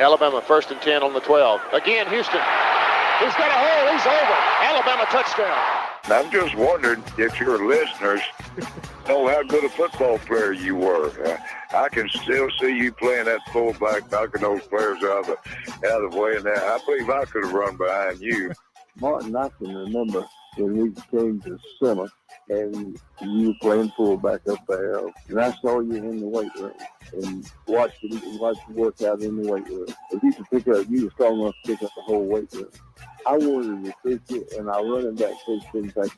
Alabama 1st and 10 on the 12. Again, Houston. He's got a hole. He's over. Alabama touchdown. I'm just wondering if your listeners know how good a football player you were. I can still see you playing that fullback, knocking those players out of the way. And I believe I could have run behind you. Martin, I can remember when we came to center and you were playing fullback up there, and I saw you in the weight room and watched you work out in the weight room. If you were strong enough to pick up the whole weight room. I wanted to pick it, and our running back coach didn't take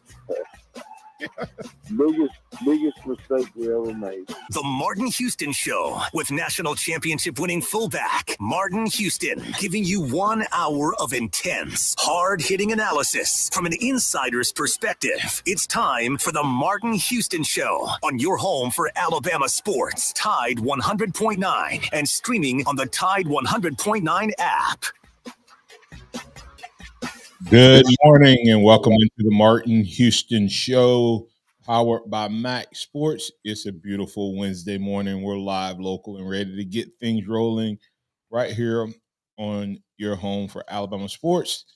the biggest mistake we ever made. The Martin Houston Show with national championship winning fullback Martin Houston, giving you 1 hour of intense, hard-hitting analysis from an insider's perspective. It's time for the Martin Houston Show on your home for Alabama sports, Tide 100.9, and streaming on the Tide 100.9 app. Good morning and welcome into the Martin Houston Show, powered by MaXSports. It's a beautiful Wednesday morning. We're live, local, and ready to get things rolling right here on your home for Alabama sports.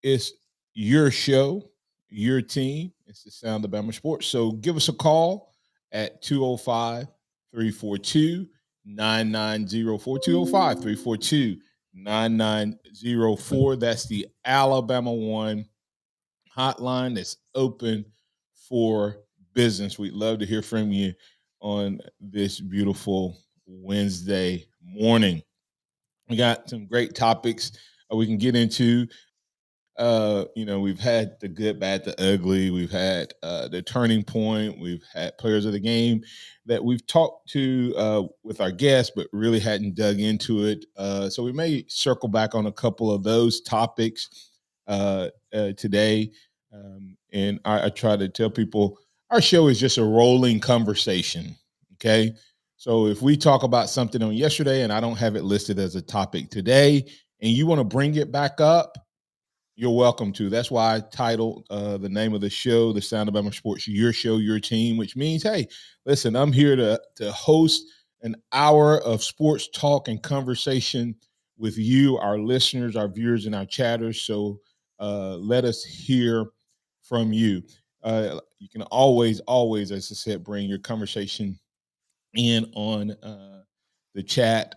It's your show, your team. It's the Sound of Bama Sports. So give us a call at 205-342-9904, 205-342-9904. That's the Alabama One hotline that's open for business. We'd love to hear from you on this beautiful Wednesday morning. We got some great topics we can get into. We've had the good, bad, the ugly. We've had the turning point. We've had players of the game that we've talked to with our guests, but really hadn't dug into it. So we may circle back on a couple of those topics today. And I try to tell people our show is just a rolling conversation. Okay. So if we talk about something on yesterday and I don't have it listed as a topic today, and you want to bring it back up, you're welcome to. That's why I titled the name of the show, The Sound of Bama Sports, Your Show, Your Team, which means, hey, listen, I'm here to host an hour of sports talk and conversation with you, our listeners, our viewers, and our chatters. So let us hear from you. You can always, as I said, bring your conversation in on the chat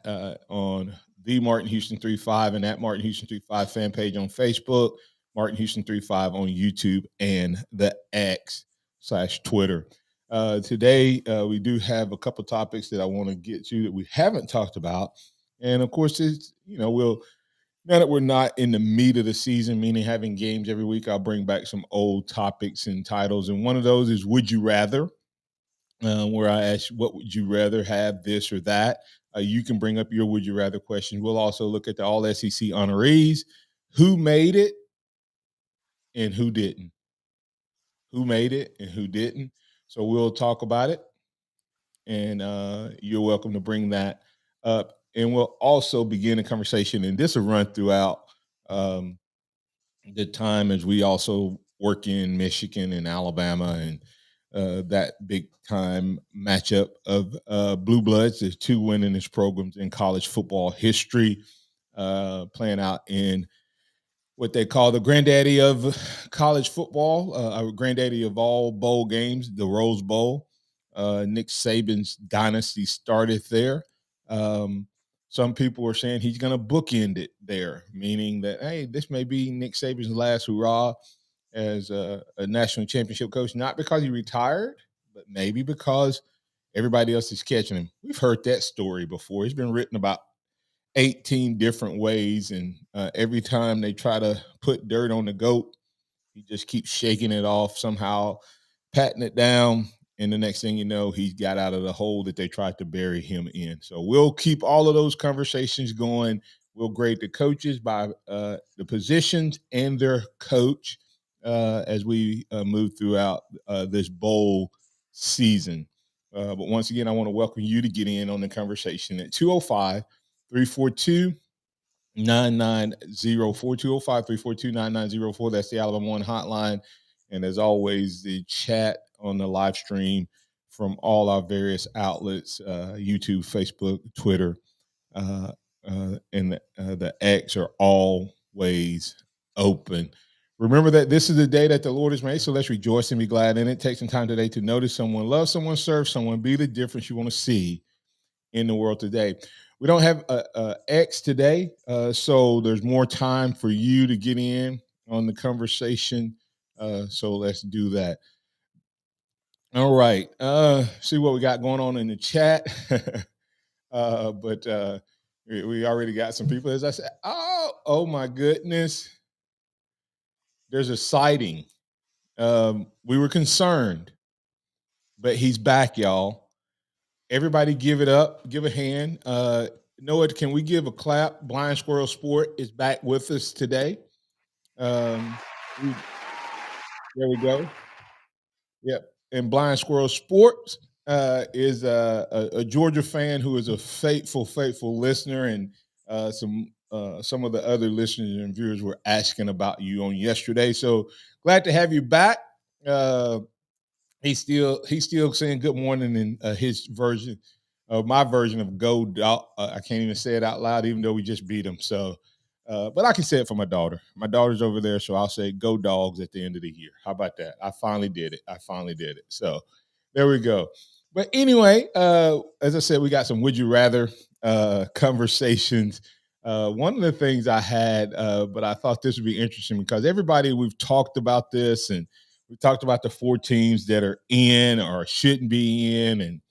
on the Martin Houston 35 and at Martin Houston 35 fan page on Facebook, Martin Houston 35 on YouTube, and the X/Twitter. Today, we do have a couple topics that I want to get to that we haven't talked about. And of course, it's, now that we're not in the meat of the season, meaning having games every week, I'll bring back some old topics and titles. And one of those is Would You Rather? Where I ask, what would you rather have, this or that? You can bring up your would you rather question. We'll also look at the all SEC honorees, who made it and who didn't. Who made it and who didn't. So we'll talk about it. And you're welcome to bring that up. And we'll also begin a conversation, and this will run throughout the time as we also work in Michigan and Alabama and that big time matchup of Blue Bloods. There's two winningest programs in college football history playing out in what they call the granddaddy of college football, granddaddy of all bowl games, the Rose Bowl. Nick Saban's dynasty started there. Some people are saying he's going to bookend it there, meaning that, hey, this may be Nick Saban's last hurrah as a national championship coach, not because he retired, but maybe because everybody else is catching him. We've heard that story before. It's been written about 18 different ways, and every time they try to put dirt on the GOAT, he just keeps shaking it off, somehow patting it down, and the next thing you know, he got out of the hole that they tried to bury him in. So we'll keep all of those conversations going. We'll grade the coaches by the positions and their coach as we move throughout this bowl season. But once again, I want to welcome you to get in on the conversation at 205-342-9904, 205-342-9904. That's the Alabama One hotline. And as always, the chat on the live stream from all our various outlets, YouTube, Facebook, Twitter, and the X are always open. Remember that this is the day that the Lord has made, so let's rejoice and be glad in it. Take some time today to notice someone, love someone, serve someone, be the difference you want to see in the world today. We don't have a X today, so there's more time for you to get in on the conversation. So let's do that. All right. See what we got going on in the chat. But we already got some people. As I said, oh my goodness. There's a sighting. We were concerned, but he's back, y'all. Everybody give it up. Give a hand. Noah, can we give a clap? Blind Squirrel Sport is back with us today. There we go. Yep. And Blind Squirrel Sports is a Georgia fan who is a faithful listener, and some of the other listeners and viewers were asking about you on yesterday. So glad to have you back. He's still saying good morning in his version, my version of go dog. I can't even say it out loud, even though we just beat him. So, but I can say it for my daughter. My daughter's over there, so I'll say go dogs at the end of the year. How about that? I finally did it. So there we go. But anyway, as I said, we got some would you rather conversations. One of the things I had, but I thought this would be interesting because we've talked about this, and we talked about the 4 teams that are in or shouldn't be in, and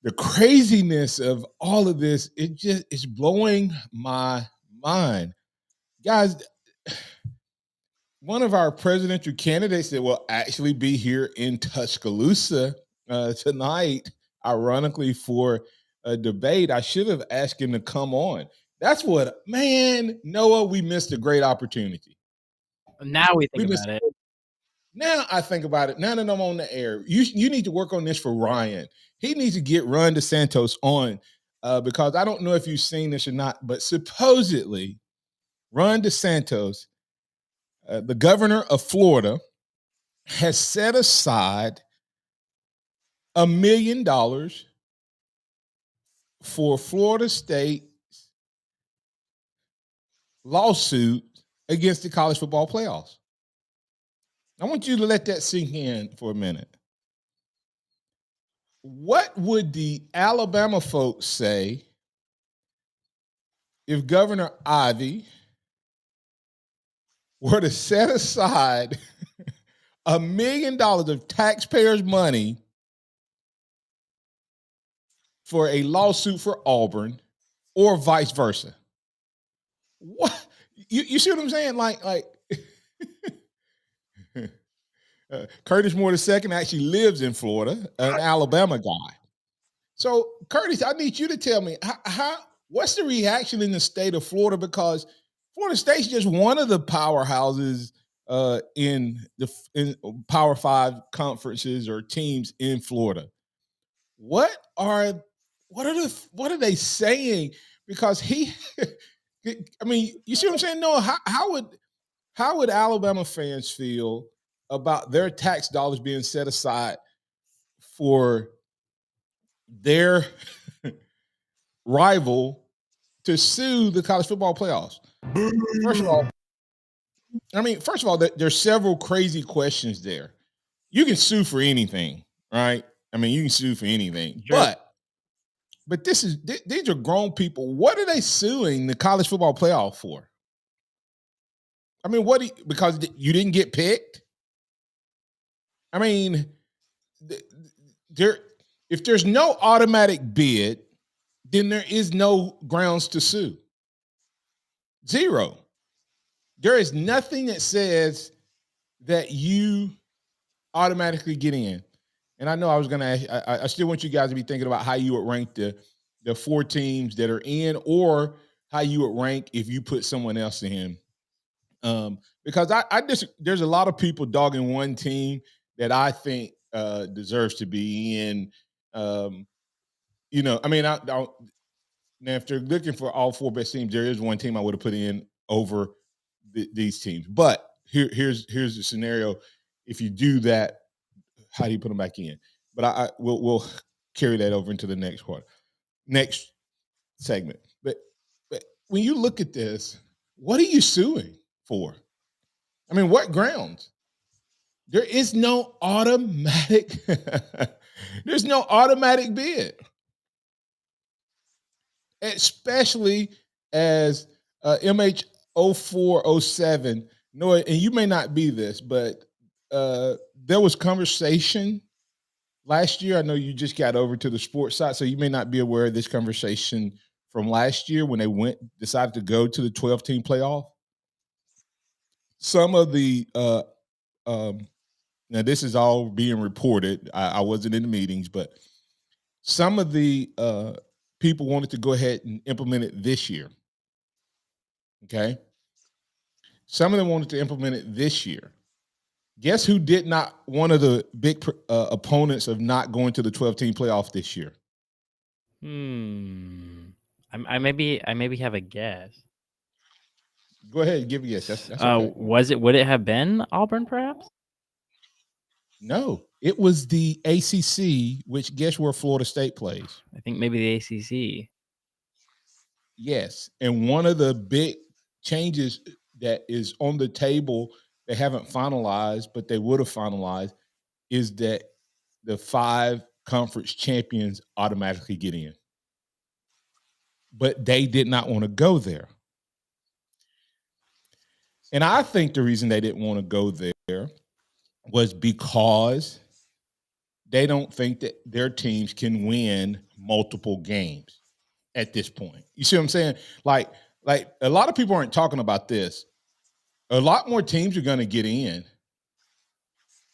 the craziness of all of this. It's blowing my mind, guys. One of our presidential candidates that will actually be here in Tuscaloosa tonight, ironically, for a debate. I should have asked him to come on. That's what, man, Noah, we missed a great opportunity. Now we think about it. Now I think about it. Now that I'm on the air, you need to work on this for Ryan. He needs to get Ron DeSantos on because I don't know if you've seen this or not, but supposedly Ron DeSantos, the governor of Florida, has set aside $1 million for Florida State's lawsuit against the college football playoffs. I want you to let that sink in for a minute. What would the Alabama folks say if Governor Ivey were to set aside $1 million of taxpayers' money for a lawsuit for Auburn, or vice versa? What you see what I'm saying? Like Curtis Moore II actually lives in Florida, an Alabama guy. So Curtis, I need you to tell me what's the reaction in the state of Florida, because Florida State's just one of the powerhouses in Power 5 conferences or teams in Florida. What are they saying? Because I mean, you see what I'm saying? No, how would Alabama fans feel about their tax dollars being set aside for their rival to sue the college football playoffs? First of all, there's several crazy questions there. You can sue for anything, right? I mean, you can sue for anything, Sure. but these are grown people. What are they suing the college football playoff for? I mean, because you didn't get picked? I mean, if there's no automatic bid, then there is no grounds to sue. Zero. There is nothing that says that you automatically get in. And I know I was going to ask, I still want you guys to be thinking about how you would rank the 4 teams that are in, or how you would rank if you put someone else in. Because there's a lot of people dogging one team that I think deserves to be in. I mean, now if they're looking for all 4 best teams, there is one team I would have put in over these teams. But here's the scenario. If you do that, how do you put them back in? But we'll carry that over into the next segment. But when you look at this, what are you suing for? I mean, what grounds? There is no automatic. There's no automatic bid, especially as MH 0407. Noah, and you may not be this, but there was conversation last year. I know you just got over to the sports side, so you may not be aware of this conversation from last year when they decided to go to the 12-team playoff. Some of the now this is all being reported. I wasn't in the meetings, but some of the people wanted to go ahead and implement it this year. Okay. Some of them wanted to implement it this year. Guess who did not, one of the big opponents of not going to the 12-team playoff this year? I maybe have a guess. Go ahead and give a guess. That's okay. Would it have been Auburn, perhaps? No, it was the ACC, which guess where Florida State plays? I think maybe the ACC. Yes, and one of the big changes that is on the table, they haven't finalized, but they would have finalized, is that the 5 conference champions automatically get in. But they did not want to go there. And I think the reason they didn't want to go there was because they don't think that their teams can win multiple games at this point. You see what I'm saying? Like a lot of people aren't talking about this. A lot more teams are going to get in.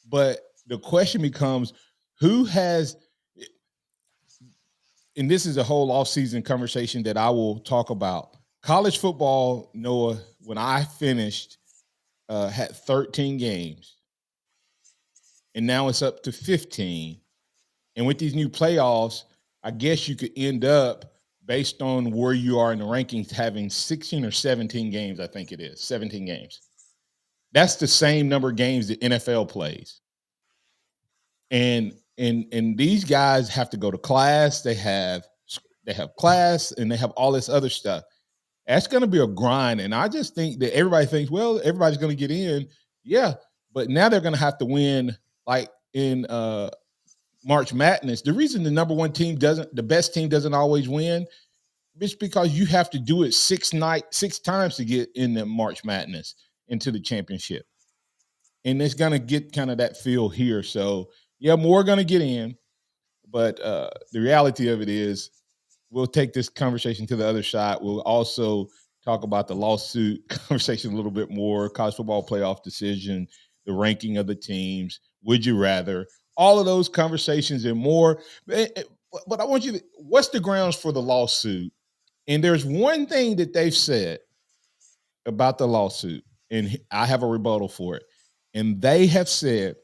But the question becomes, who has, and this is a whole offseason conversation that I will talk about. College football, Noah, when I finished, had 13 games. And now it's up to 15. And with these new playoffs, I guess you could end up, based on where you are in the rankings, having 16 or 17 games, I think it is, 17 games. That's the same number of games the NFL plays. And these guys have to go to class. They have class, and they have all this other stuff. That's going to be a grind. And I just think that everybody thinks, well, everybody's going to get in. Yeah, but now they're going to have to win, like in March Madness. The reason the number one team the best team doesn't always win, it's because you have to do it 6 times to get in the March Madness into the championship. And it's going to get kind of that feel here. So, yeah, more are going to get in. But the reality of it is, we'll take this conversation to the other side. We'll also talk about the lawsuit conversation a little bit more, college football playoff decision, the ranking of the teams, would you rather, all of those conversations and more. But I want you to, what's the grounds for the lawsuit? And there's one thing that they've said about the lawsuit, and I have a rebuttal for it. And they have said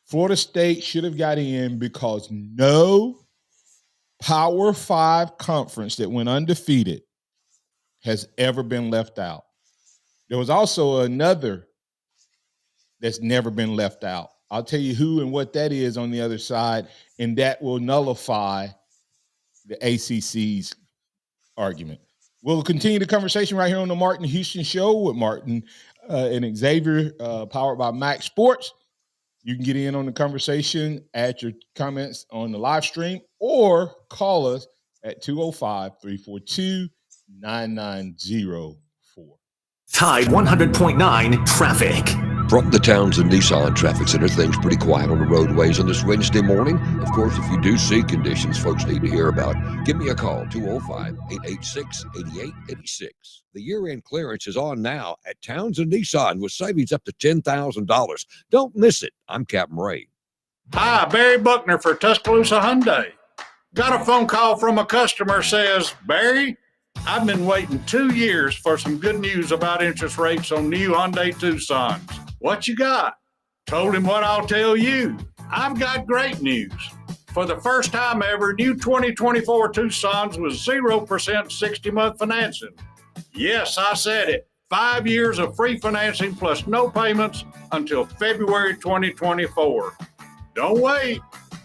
Florida State should have got in because no Power 5 conference that went undefeated has ever been left out. There was also another that's never been left out. I'll tell you who and what that is on the other side, and that will nullify the ACC's argument. We'll continue the conversation right here on the Martin Houston Show with Martin and Xavier, powered by MaXSports. You can get in on the conversation, add your comments on the live stream, or call us at 205-342-9904. Tide 100.9 traffic. From the Townsend Nissan Traffic Center, things pretty quiet on the roadways on this Wednesday morning. Of course, if you do see conditions folks need to hear about, give me a call, 205-886-8886. The year-end clearance is on now at Townsend Nissan with savings up to $10,000. Don't miss it. I'm Captain Ray. Hi, Barry Buckner for Tuscaloosa Hyundai. Got a phone call from a customer says, Barry, I've been waiting 2 years for some good news about interest rates on new Hyundai Tucsons. What you got? Told him what I'll tell you. I've got great news. For the first time ever, new 2024 Tucsons with 0% 60-month financing. Yes, I said it. 5 years of free financing plus no payments until February 2024. Don't wait.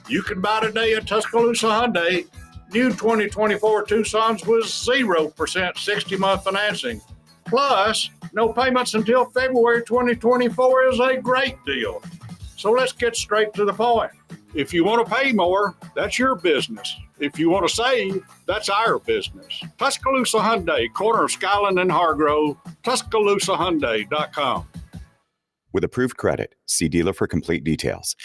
You can buy today at Tuscaloosa Hyundai. New 2024 Tucson's was 0% 60-month financing. Plus, no payments until February 2024 is a great deal. So let's get straight to the point. If you want to pay more, that's your business. If you want to save, that's our business. Tuscaloosa Hyundai, corner of Skyland and Hargrove, TuscaloosaHyundai.com. With approved credit, see dealer for complete details.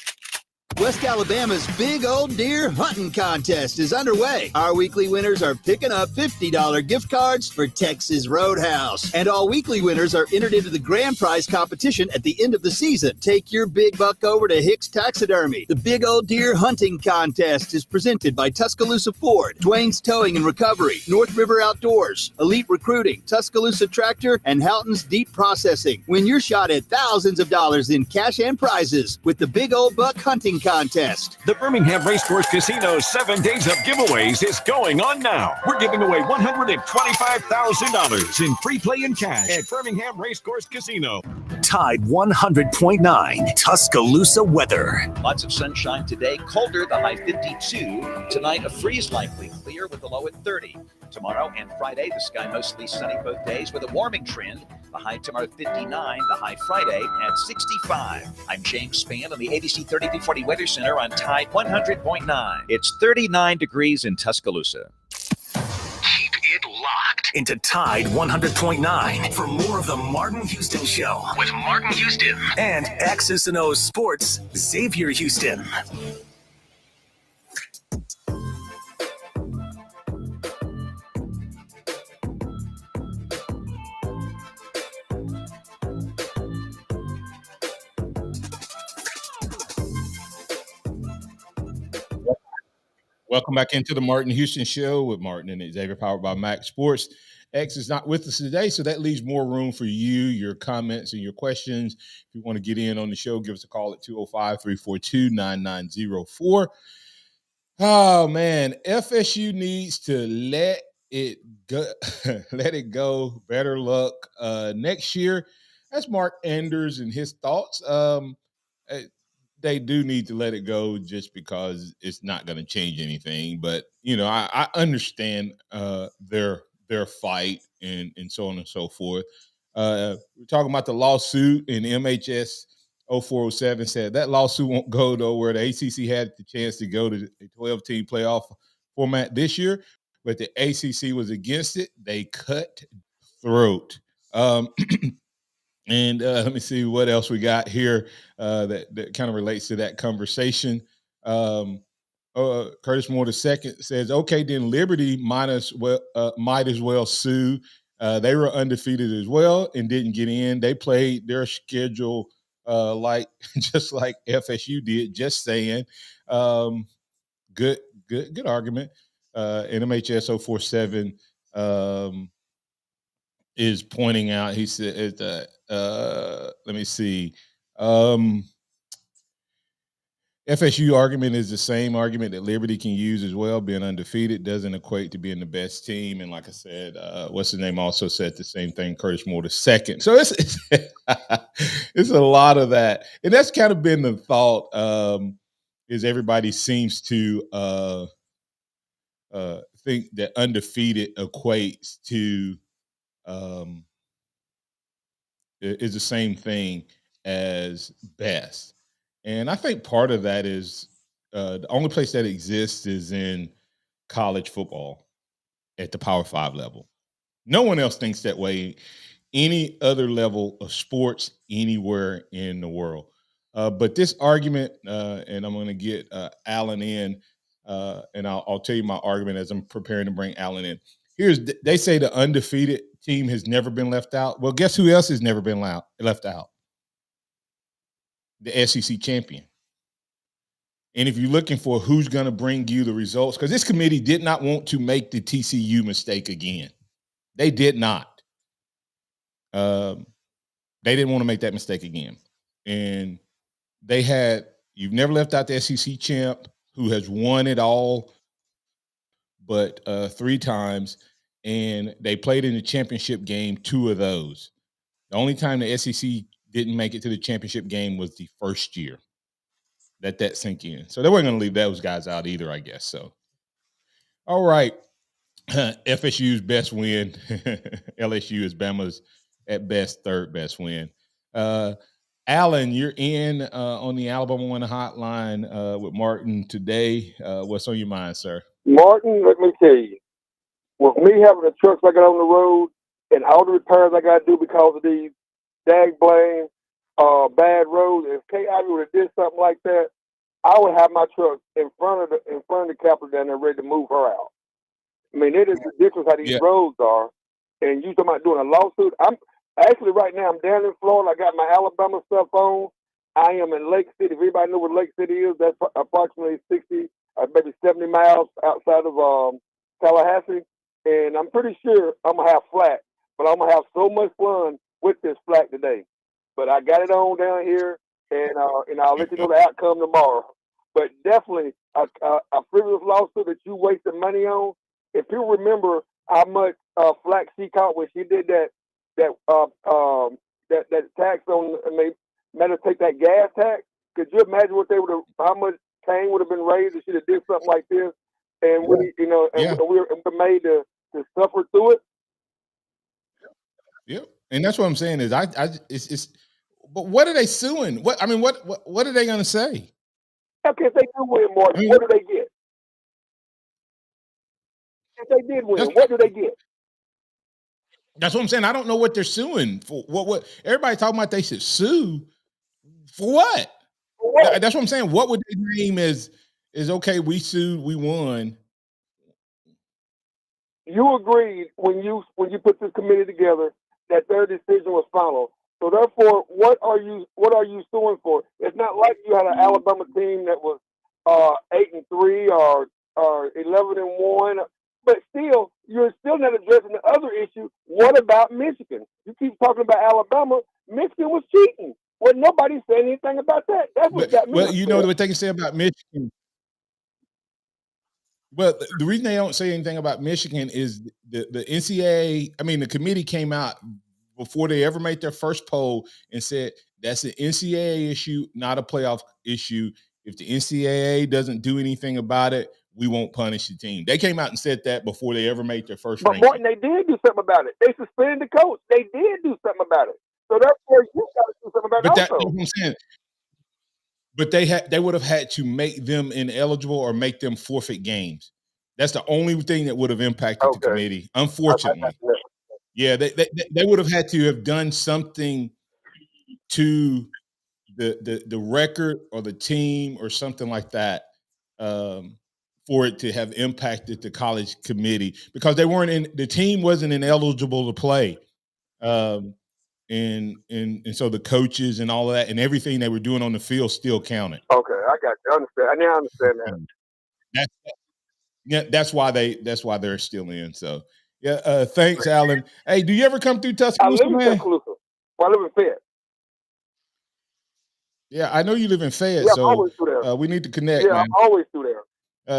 West Alabama's Big Old Deer Hunting Contest is underway. Our weekly winners are picking up $50 gift cards for Texas Roadhouse. And all weekly winners are entered into the grand prize competition at the end of the season. Take your big buck over to Hicks Taxidermy. The Big Old Deer Hunting Contest is presented by Tuscaloosa Ford, Dwayne's Towing and Recovery, North River Outdoors, Elite Recruiting, Tuscaloosa Tractor, and Houghton's Deep Processing. Win your shot at thousands of dollars in cash and prizes with the Big Old Buck Hunting Contest. The Birmingham Racecourse Casino's 7 days of giveaways is going on now. We're giving away $125,000 in free play and cash at Birmingham Racecourse Casino. Tide 100.9 Tuscaloosa weather. Lots of sunshine today, colder, the high 52. Tonight, a freeze likely, clear with the low at 30. Tomorrow and Friday, the sky mostly sunny both days with a warming trend. The high tomorrow 59, the high Friday at 65. I'm James Spann on the ABC 3340 Weather Center on Tide 100.9. It's 39 degrees in Tuscaloosa. Keep it locked into Tide 100.9 for more of the Martin Houston Show with Martin Houston and X's and O's Sports, Xavier Houston. Welcome back into the Martin Houston Show with Martin and Xavier, powered by MaXSports. X is not with us today, so that leaves more room for you, your comments, and your questions. If you want to get in on the show, give us a call at 205-342-9904. Oh, man, FSU needs to let it go. Let it go. Better luck next year. That's Mark Anders and his thoughts. They do need to let it go just because it's not going to change anything. But, you know, I understand their fight and so on and so forth. We're talking about the lawsuit, and MHS 0407 said that lawsuit won't go nowhere. The ACC had the chance to go to the 12-team playoff format this year, but the ACC was against it. They cut throat. And let me see what else we got here that kind of relates to that conversation. Curtis Moore II says, okay, then Liberty might as well sue. They were undefeated as well and didn't get in. They played their schedule just like FSU did. Just saying. Good argument. NMHS 047 is pointing out, he said, let me see. FSU argument is the same argument that Liberty can use as well. Being undefeated doesn't equate to being the best team. And like I said, what's his name also said the same thing, Curtis Moore II. So it's it's a lot of that. And that's kind of been the thought, is everybody seems to think that undefeated equates to is the same thing as best. And I think part of that is the only place that exists is in college football at the Power 5 level. No one else thinks that way any other level of sports anywhere in the world. But this argument, and I'm going to get Alan in, and I'll tell you my argument as I'm preparing to bring Alan in. They say the undefeated team has never been left out. Well, guess who else has never been left out? The SEC champion. And if you're looking for who's going to bring you the results, because this committee did not want to make the TCU mistake again. They did not. They didn't want to make that mistake again. And you've never left out the SEC champ who has won it all but 3 times. And they played in the championship game 2 of those. The only time the SEC didn't make it to the championship game was the first year. Let that sink in. So they weren't going to leave those guys out either, I guess. So, All right. FSU's best win. LSU is Bama's at best third best win. Alan, you're in on the Alabama One hotline with Martin today. What's on your mind, sir? Martin, let me tell you, with me having the trucks I got on the road and all the repairs I got to do because of these dag blame bad roads, if Kay Ivy would have did something like that, I would have my truck in front of the Capitol down there ready to move her out. I mean, it is ridiculous how these roads are. And you talking about doing a lawsuit? I'm actually right now. I'm down in Florida. I got my Alabama stuff on. I am in Lake City. If everybody knows what Lake City is, that's approximately 60, maybe 70 miles outside of Tallahassee. And I'm pretty sure I'm gonna have flat, but I'm gonna have so much fun with this flat today. But I got it on down here, and I'll let you know the outcome tomorrow. But definitely a frivolous lawsuit that you wasted money on. If you remember how much flack she caught when she did that tax on, and they made her take that gas tax, could you imagine how much cane would have been raised if she'd have did something like this? And we were made to suffer through it. Yeah, and that's what I'm saying is it's. But what are they suing? What are they going to say? Okay, if they do win, Martin, what do they get? If they did win, what do they get? That's what I'm saying. I don't know what they're suing for. What everybody talking about? They should sue for what? For what? That's what I'm saying. What would they name is okay? We sued, we won. You agreed when you put this committee together that their decision was final. So therefore, what are you suing for? It's not like you had an Alabama team that was 8-3 or 11-1, but still, you're still not addressing the other issue. What about Michigan? You keep talking about Alabama. Michigan was cheating. Well, nobody said anything about that. That's what got me. Well, you know what they can say about Michigan. Well, the reason they don't say anything about Michigan is the NCAA. I mean, the committee came out before they ever made their first poll and said that's an NCAA issue, not a playoff issue. If the NCAA doesn't do anything about it, we won't punish the team. They came out and said that before they ever made their first ranking. But Martin, they did do something about it. They suspended the coach. They did do something about it. So therefore, you got to do something about it also. That's what I'm saying. But they would have had to make them ineligible or make them forfeit games. That's the only thing that would have impacted the committee. Unfortunately, yeah, they would have had to have done something to the record or the team or something like that for it to have impacted the college committee because the team wasn't ineligible to play. And so the coaches and all of that and everything they were doing on the field still counted. Okay, I got you. I understand. I now understand that. That's why they're still in. So yeah, thanks, Alan. Hey, do you ever come through Tuscaloosa? I live in Tuscaloosa. Well, I live in Fayette. Yeah, I know you live in Fayette, yeah, so I'm always through there. We need to connect. Yeah, man. I'm always through there.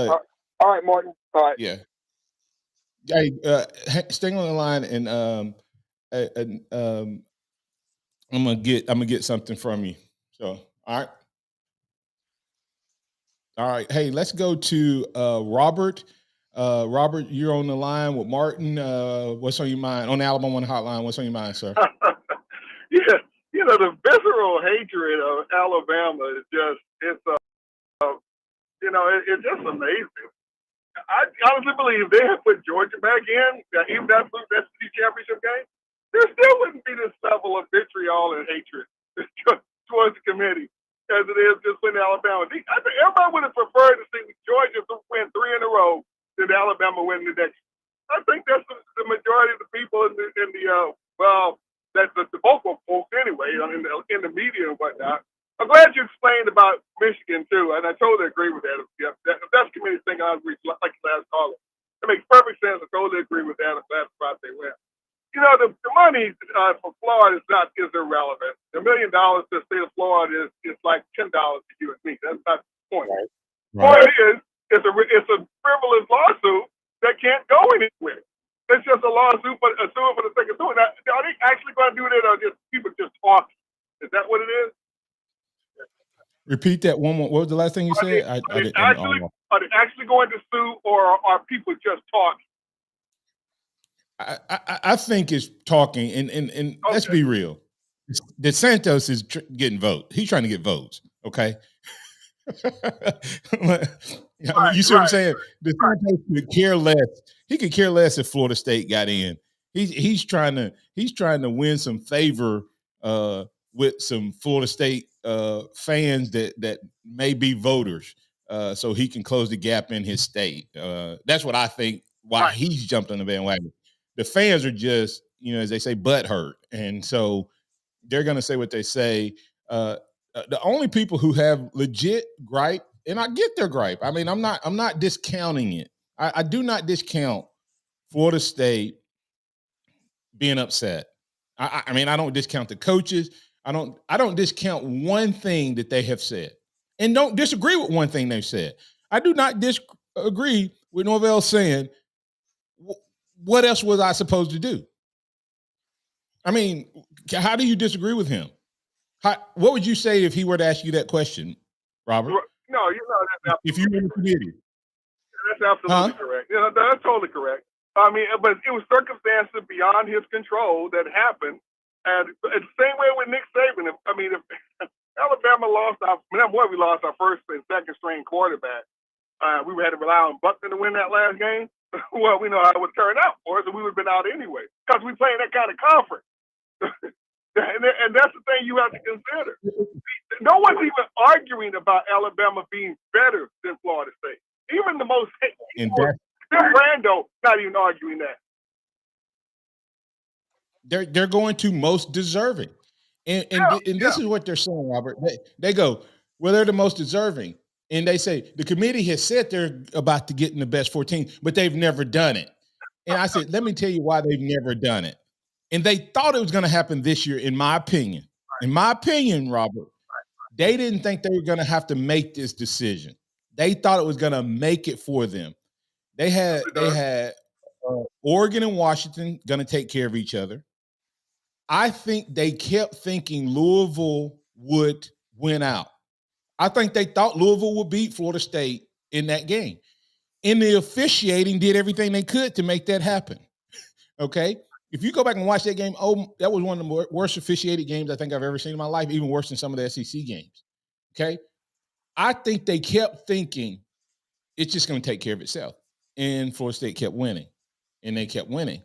All right, Martin. All right. Yeah. Hey, stay on the line, and I'm gonna get something from you. So, all right. Hey, let's go to Robert. Robert, you're on the line with Martin. What's on your mind on the Alabama One hotline? What's on your mind, sir? Yeah, the visceral hatred of Alabama is it's just amazing. I honestly believe they have put Georgia back in, even that SEC championship game, there still wouldn't be this level of vitriol and hatred towards the committee as it is just with Alabama. I think everybody would have preferred to see Georgia win 3 in a row than Alabama win the next. I think that's the majority of the people in that's the vocal folks anyway, in the media and whatnot. I'm glad you explained about Michigan too, and I totally agree with that. Yeah, that's the committee thing I was like last caller. It makes perfect sense. I totally agree with that. I'm glad they win. The money for Florida is irrelevant. $1 million to the state of Florida is like $10 to you and me. That's not the point. Right. Point is, it's a frivolous lawsuit that can't go anywhere. It's just a lawsuit for the sake of suing. Now, are they actually going to do that, or just people just talking? Is that what it is? Repeat that one more. What was the last thing you said? Are they Are they actually going to sue, or are people just talking? I think it's talking, and let's be real. DeSantis is getting votes. He's trying to get votes. Okay. You see what I'm saying? DeSantis could care less. He could care less if Florida State got in. He's trying to win some favor with some Florida State fans that may be voters, so he can close the gap in his state. That's what I think. Why he's jumped on the bandwagon. The fans are just, as they say, butthurt, and so they're going to say what they say. The only people who have legit gripe, and I get their gripe. I mean, I'm not discounting it. I do not discount Florida State being upset. I mean, I don't discount the coaches. I don't discount one thing that they have said, and don't disagree with one thing they've said. I do not disagree with Norvell saying, what else was I supposed to do? I mean, how do you disagree with him? What would you say if he were to ask you that question, Robert? No, that's if you were in the committee. That's absolutely correct. That's totally correct. I mean, but it was circumstances beyond his control that happened. And it's the same way with Nick Saban. I mean, if Alabama lost we lost our first and second string quarterback. We had to rely on Buckner to win that last game. Well, we know how it would turn out for us, and we would have been out anyway because we play in that kind of conference. And that's the thing you have to consider. No one's even arguing about Alabama being better than Florida State. Even the most Tim Brando not even arguing that. They're going to most deserving, and this is what they're saying, Robert. They go, well, they're the most deserving, and they say the committee has said they're about to get in the best 14, but they've never done it. And I said, let me tell you why they've never done it. And they thought it was going to happen this year, in my opinion. In my opinion, Robert, they didn't think they were going to have to make this decision. They thought it was going to make it for them. They had Oregon and Washington going to take care of each other. I think they kept thinking Louisville would win out. I think they thought Louisville would beat Florida State in that game. And the officiating did everything they could to make that happen. Okay? If you go back and watch that game, that was one of the worst officiated games I think I've ever seen in my life, even worse than some of the SEC games. Okay? I think they kept thinking it's just going to take care of itself. And Florida State kept winning. And they kept winning.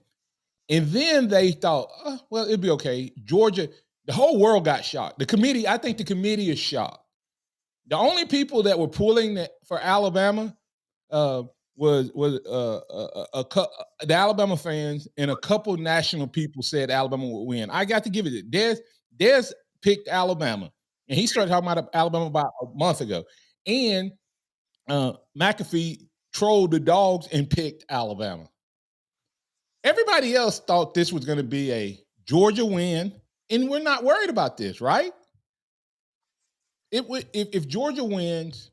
And then they thought, well, it'll be okay. Georgia, the whole world got shocked. I think the committee is shocked. The only people that were pulling for Alabama was the Alabama fans, and a couple national people said Alabama would win. I got to give it to Des picked Alabama, and he started talking about Alabama about a month ago. And McAfee trolled the dogs and picked Alabama. Everybody else thought this was going to be a Georgia win, and we're not worried about this, right? If Georgia wins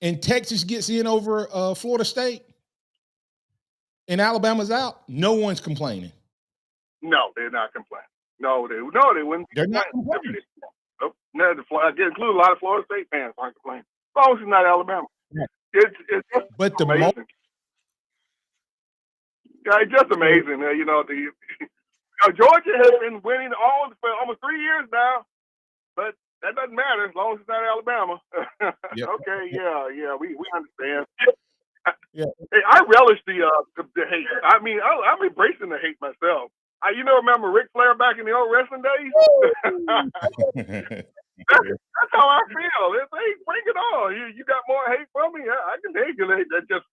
and Texas gets in over Florida State and Alabama's out, no one's complaining. No, they're not complaining. No, they wouldn't. They're not complaining. Nope. No, I get include a lot of Florida State fans aren't complaining. As long as it's not Alabama. Yeah. It's just amazing. It's just amazing. Georgia has been winning for almost 3 years now, but that doesn't matter as long as it's not Alabama. Yep. Okay, yeah, we understand. Yeah. Hey, I relish the hate. I mean, I'm embracing the hate myself. Remember Ric Flair back in the old wrestling days? That's how I feel. Hey, bring it on. You got more hate from me? I can take it.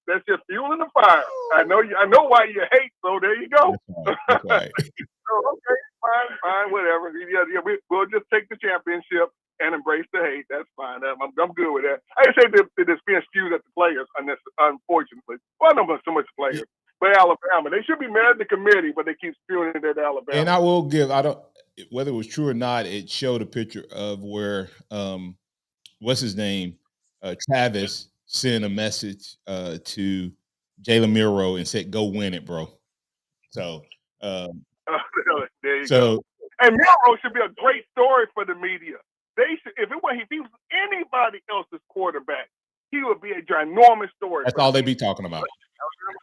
That's just fueling the fire. I know why you hate. So there you go. That's right. So, okay, fine, whatever. Yeah, we'll just take the championship and embrace the hate. That's fine. I'm good with that. I say that it's being skewed at the players, unfortunately. Well, not so much players, but Alabama. They should be mad at the committee, but they keep spewing it at Alabama. And I will give, whether it was true or not, it showed a picture of where, what's his name? Travis sent a message to Jalen Milroe and said, "Go win it, bro." So, there you go. And Milroe should be a great story for the media. They should, if he was anybody else's quarterback, he would be a ginormous story. That's all they be talking about.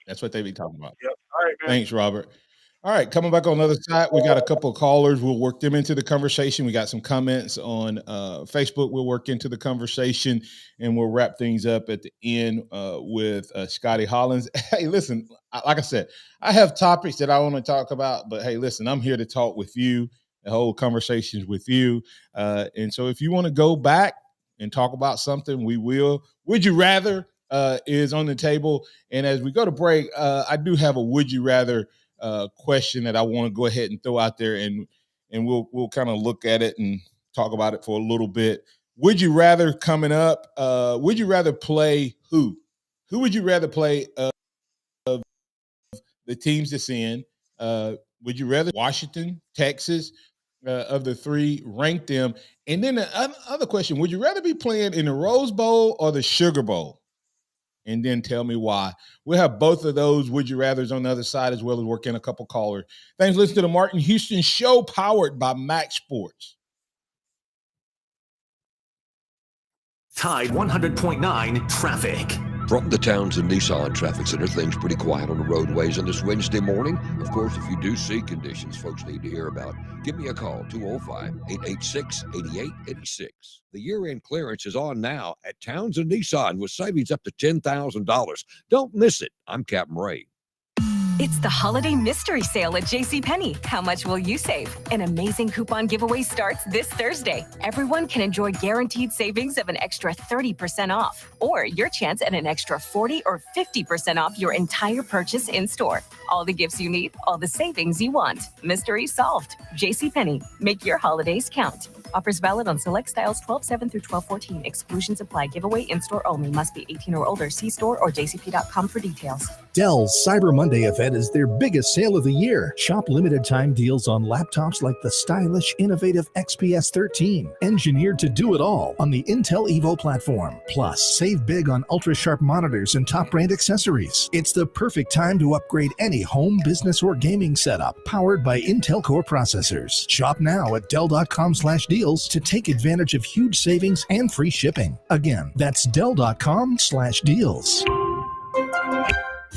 That's what they be talking about. Yep. All right, man. Thanks, Robert. All right, coming back on the other side, we got a couple of callers. We'll work them into the conversation. We got some comments on Facebook. We'll work into the conversation, and we'll wrap things up at the end with Scotty Hollins. Hey, listen, like I said, I have topics that I want to talk about, but hey, listen, I'm here to talk with you, the whole conversations with you. And so if you want to go back and talk about something, we will. Would you rather is on the table. And as we go to break, I do have a would you rather question that I want to go ahead and throw out there, and we'll kind of look at it and talk about it for a little bit. Would you rather coming up? Would you rather play who? Who would you rather play of the teams that's in? Would you rather Washington, Texas, of the three, rank them? And then the other question: would you rather be playing in the Rose Bowl or the Sugar Bowl? And then tell me why. We'll have both of those would you rathers on the other side, as well as work in a couple callers. Thanks for listening to the Martin Houston Show, powered by MaXSports. Tide 100.9 traffic. From the Townsend Nissan Traffic Center, things pretty quiet on the roadways on this Wednesday morning. Of course, if you do see conditions folks need to hear about, give me a call, 205-886-8886. The year-end clearance is on now at Townsend Nissan with savings up to $10,000. Don't miss it. I'm Captain Ray. It's the holiday mystery sale at JCPenney. How much will you save? An amazing coupon giveaway starts this Thursday. Everyone can enjoy guaranteed savings of an extra 30% off, or your chance at an extra 40 or 50% off your entire purchase in store. All the gifts you need, all the savings you want. Mystery solved. JCPenney. Make your holidays count. Offers valid on select styles 12/7 through 12/14. Exclusions apply. Giveaway in-store only. Must be 18 or older. See store or jcp.com for details. Dell's Cyber Monday event is their biggest sale of the year. Shop limited time deals on laptops like the stylish, innovative XPS 13, engineered to do it all on the Intel Evo platform. Plus, save big on ultra-sharp monitors and top brand accessories. It's the perfect time to upgrade any home, business, or gaming setup powered by Intel Core processors. Shop now at Dell.com/deals to take advantage of huge savings and free shipping. Again, that's Dell.com/deals.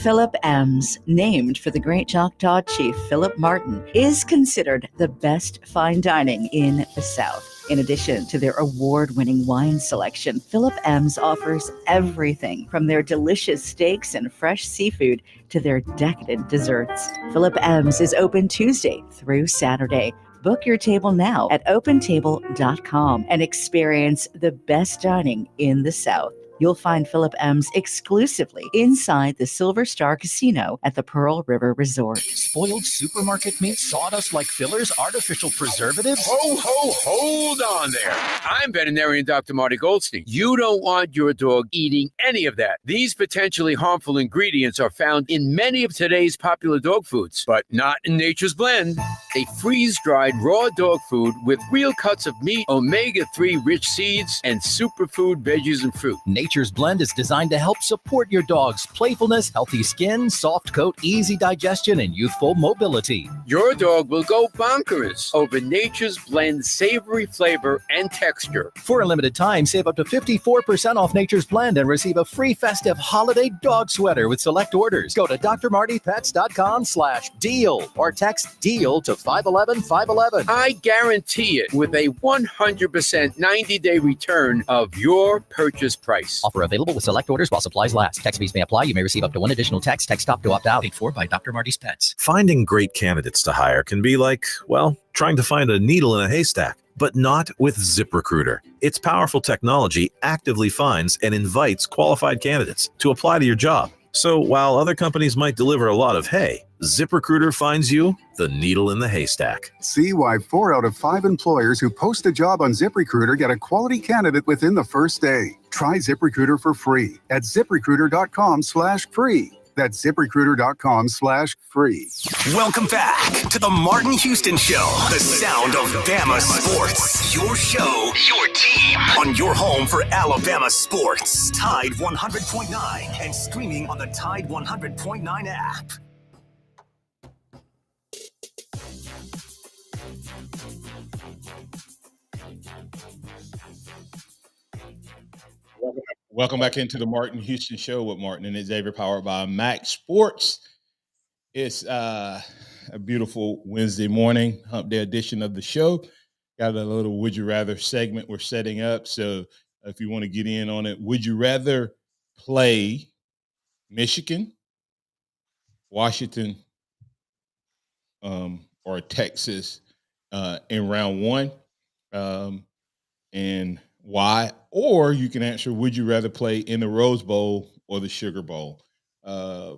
Philip Ems, named for the great Choctaw chief Philip Martin, is considered the best fine dining in the South. In addition to their award-winning wine selection, Philip Ems offers everything from their delicious steaks and fresh seafood to their decadent desserts. Philip Ems is open Tuesday through Saturday. Book your table now at opentable.com and experience the best dining in the South. You'll find Philip Ems exclusively inside the Silver Star Casino at the Pearl River Resort. Spoiled supermarket meat, sawdust like fillers, artificial preservatives? Hold on there. I'm veterinarian Dr. Marty Goldstein. You don't want your dog eating any of that. These potentially harmful ingredients are found in many of today's popular dog foods, but not in Nature's Blend, a freeze-dried raw dog food with real cuts of meat, omega-3 rich seeds, and superfood veggies and fruit. Nature's Blend is designed to help support your dog's playfulness, healthy skin, soft coat, easy digestion, and youthful mobility. Your dog will go bonkers over Nature's Blend savory flavor and texture. For a limited time, save up to 54% off Nature's Blend and receive a free festive holiday dog sweater with select orders. Go to drmartypets.com/deal or text DEAL to 511-511. I guarantee it with a 100% 90-day return of your purchase price. Offer available with select orders while supplies last. Text fees may apply. You may receive up to one additional text. Text stop to opt out. Paid for by Dr. Marty's Pets. Finding great candidates to hire can be like, well, trying to find a needle in a haystack, but not with ZipRecruiter. Its powerful technology actively finds and invites qualified candidates to apply to your job. So while other companies might deliver a lot of hay, ZipRecruiter finds you the needle in the haystack. See why 4 out of 5 employers who post a job on ZipRecruiter get a quality candidate within the first day. Try ZipRecruiter for free at ZipRecruiter.com/free. That's ZipRecruiter.com/free. Welcome back to the Martin Houston Show, the sound of Bama sports. Your show, your team, on your home for Alabama sports. Tide 100.9 and streaming on the Tide 100.9 app. Welcome back into the Martin Houston Show with Martin and Xavier, powered by MaXSports. It's a beautiful Wednesday morning, hump day edition of the show. Got a little Would You Rather segment we're setting up. So if you want to get in on it, would you rather play Michigan, Washington, or Texas in round one? And why? Or you can answer, would you rather play in the Rose Bowl or the Sugar Bowl?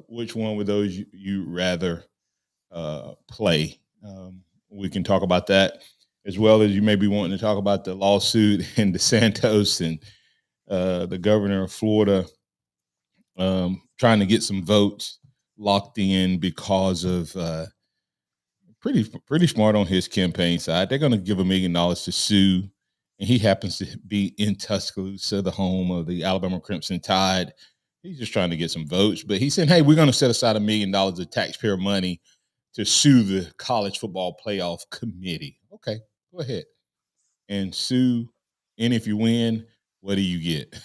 Which one would those you rather play? We can talk about that, as well as you may be wanting to talk about the lawsuit in DeSantis and the governor of Florida trying to get some votes locked in because of pretty smart on his campaign side. They're going to give $1 million to sue, and he happens to be in Tuscaloosa, the home of the Alabama Crimson Tide. He's just trying to get some votes, but he said, hey, we're going to set aside $1 million of taxpayer money to sue the College Football Playoff Committee. Okay, go ahead and sue. And if you win, what do you get?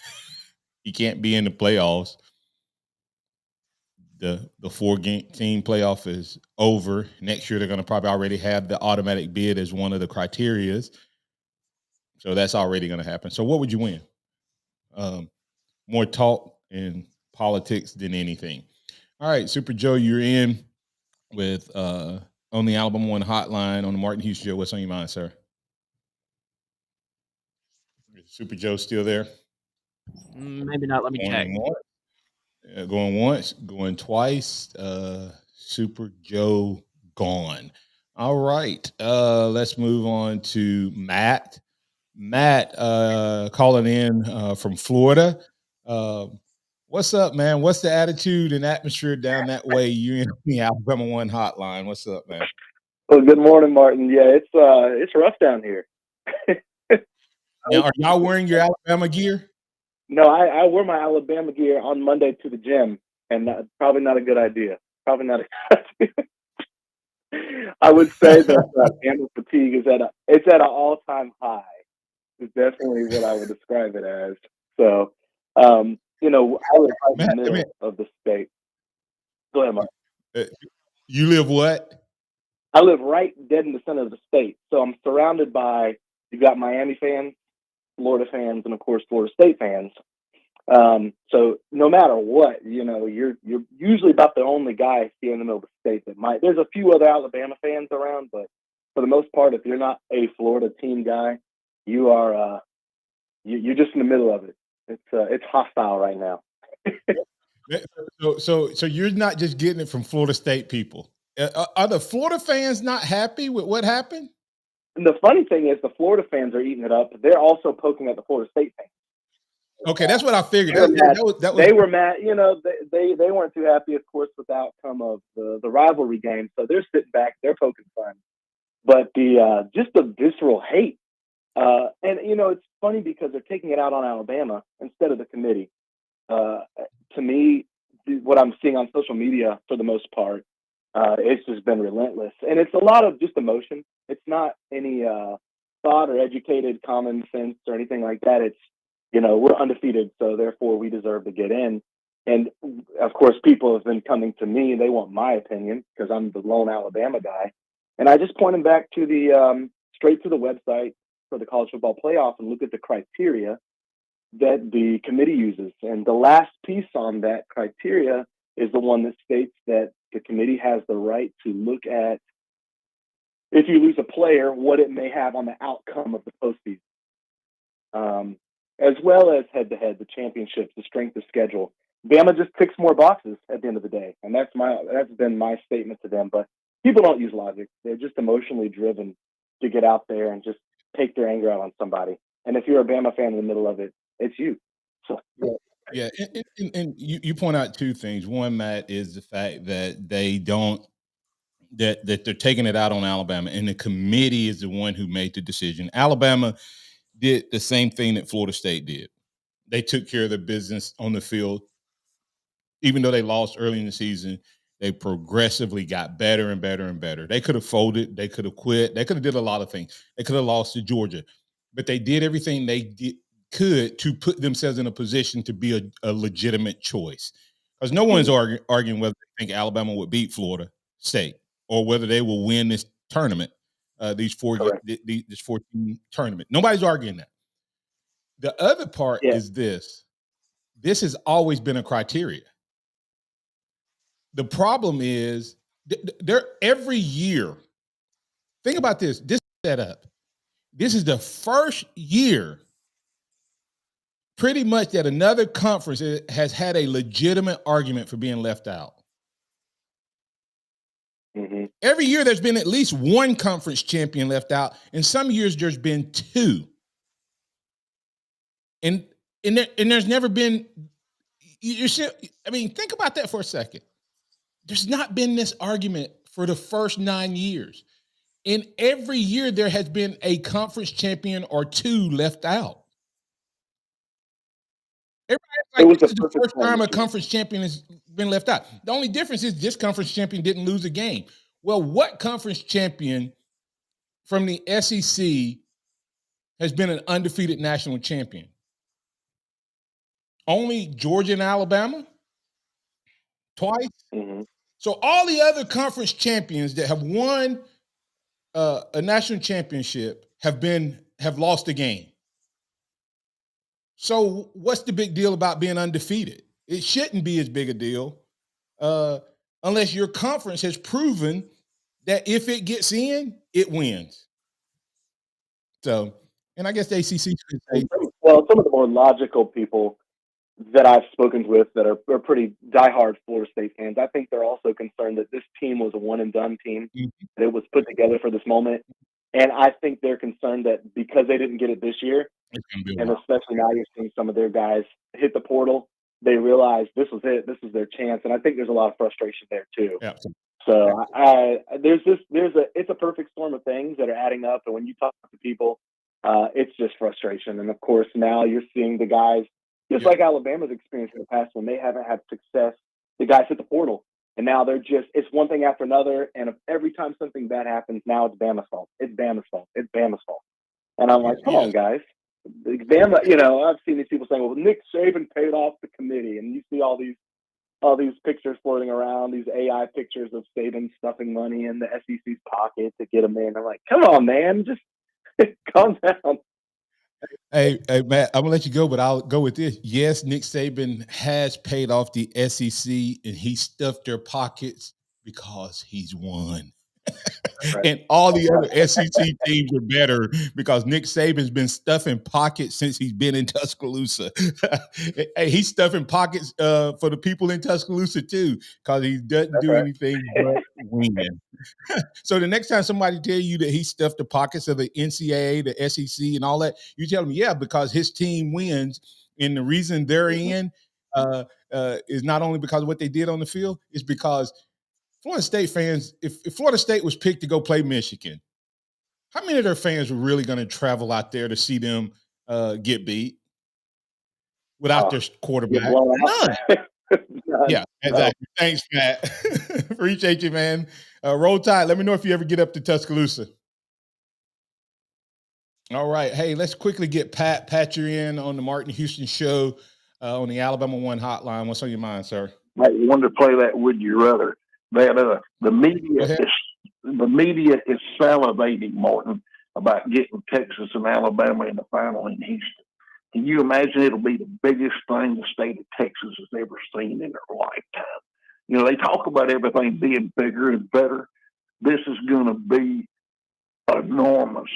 You can't be in the playoffs. The 4-team playoff is over. Next year, they're going to probably already have the automatic bid as one of the criterias. So that's already going to happen. So what would you win? More talk in politics than anything. All right, Super Joe, you're in with on the Alabama One hotline on the Martin Houston Show. What's on your mind, sir? Is Super Joe still there? Maybe not. Let me check. Going once, going twice. Super Joe gone. All right. Let's move on to Matt. Matt calling in from Florida. What's up, man? What's the attitude and atmosphere down that way? You in the Alabama One hotline. What's up, man? Well, good morning, Martin. Yeah, it's rough down here. Now, are y'all wearing your Alabama gear? No, I wear my Alabama gear on Monday to the gym, and probably not a good idea. Probably not a good idea. I would say that Bama fatigue is at an all-time high. Is definitely what I would describe it as. So, I live right in the middle of the state. Go ahead, Mark. You live what? I live right dead in the center of the state. So I'm surrounded by, you've got Miami fans, Florida fans, and of course Florida State fans. So no matter what, you're usually about the only guy I see in the middle of the state that might. There's a few other Alabama fans around, but for the most part, if you're not a Florida team guy, you are you're just in the middle of it. It's hostile right now. So you're not just getting it from Florida State people. Are the Florida fans not happy with what happened? And the funny thing is, the Florida fans are eating it up. They're also poking at the Florida State fans. Okay, that's what I figured. They were mad. They weren't too happy, of course, with the outcome of the rivalry game. So they're sitting back, they're poking fun. But just the visceral hate, and it's funny because they're taking it out on Alabama instead of the committee. To me, what I'm seeing on social media, for the most part, it's just been relentless, and it's a lot of just emotion. It's not any thought or educated common sense or anything like that. It's we're undefeated, so therefore we deserve to get in. And of course, people have been coming to me. They want my opinion because I'm the lone Alabama guy, and I just point them back to the straight to the website for the College Football Playoff and look at the criteria that the committee uses. And the last piece on that criteria is the one that states that the committee has the right to look at, if you lose a player, what it may have on the outcome of the postseason, as well as head-to-head, the championships, the strength of schedule. Bama just ticks more boxes at the end of the day, and that's been my statement to them. But people don't use logic; they're just emotionally driven to get out there and just take their anger out on somebody. And if you're a Bama fan in the middle of it, it's you. So. Yeah, and you point out two things. One, Matt, is the fact that they don't that they're taking it out on Alabama, and the committee is the one who made the decision. Alabama did the same thing that Florida State did. They took care of their business on the field. Even though they lost early in the season, they progressively got better and better and better. They could have folded. They could have quit. They could have did a lot of things. They could have lost to Georgia. But they did everything they could to put themselves in a position to be a legitimate choice. Because no one's arguing whether they think Alabama would beat Florida State or whether they will win this tournament, this 14 tournament. Nobody's arguing that. The other part is this. This has always been a criteria. The problem is every year. Think about this. This setup. This is the first year pretty much that another conference has had a legitimate argument for being left out. Mm-hmm. Every year there's been at least one conference champion left out. In some years there's been two. And there's never been, think about that for a second. There's not been this argument for the first 9 years. In every year, there has been a conference champion or two left out. Everybody's like, this is the first time a conference champion has been left out. The only difference is this conference champion didn't lose a game. Well, what conference champion from the SEC has been an undefeated national champion? Only Georgia and Alabama? Twice? Mm-hmm. So all the other conference champions that have won a national championship have lost a game. So what's the big deal about being undefeated? It shouldn't be as big a deal unless your conference has proven that if it gets in, it wins. So, and I guess the ACC should say, well, some of the more logical people that I've spoken with that are pretty diehard Florida State fans, I think they're also concerned that this team was a one-and-done team, that it was put together for this moment. And I think they're concerned that because they didn't get it this year, and especially now you're seeing some of their guys hit the portal, they realize this was it, this was their chance. And I think there's a lot of frustration there too. Yeah. So it's a perfect storm of things that are adding up. And when you talk to people, it's just frustration. And of course, now you're seeing the guys, just like Alabama's experience in the past when they haven't had success, the guys hit the portal. And now it's one thing after another. And every time something bad happens, now it's Bama's fault. It's Bama's fault. It's Bama's fault. And I'm like, come on, guys. Bama, I've seen these people saying, well, Nick Saban paid off the committee. And you see all these pictures floating around, these AI pictures of Saban stuffing money in the SEC's pocket to get him in. I'm like, come on, man. Just calm down. Hey, Matt, I'm gonna let you go, but I'll go with this. Yes, Nick Saban has paid off the SEC, and he stuffed their pockets because he's won. Right. And all the other SEC teams are better because Nick Saban's been stuffing pockets since he's been in Tuscaloosa. Hey, he's stuffing pockets for the people in Tuscaloosa too, because he doesn't do anything but win. So the next time somebody tell you that he stuffed the pockets of the NCAA, the SEC, and all that, you tell them, yeah, because his team wins, and the reason they're in is not only because of what they did on the field, it's because Florida State fans, if Florida State was picked to go play Michigan, how many of their fans were really going to travel out there to see them get beat without their quarterback? None. Yeah, exactly. Thanks, Matt. Appreciate you, man. Roll Tide. Let me know if you ever get up to Tuscaloosa. All right. Hey, let's quickly get Pat you in on the Martin Houston Show on the Alabama One hotline. What's on your mind, sir? I wanted to play that Would You Rather. That the media is salivating, Martin, about getting Texas and Alabama in the final in Houston. Can you imagine? It'll be the biggest thing the state of Texas has ever seen in their lifetime. They talk about everything being bigger and better. This is going to be enormous.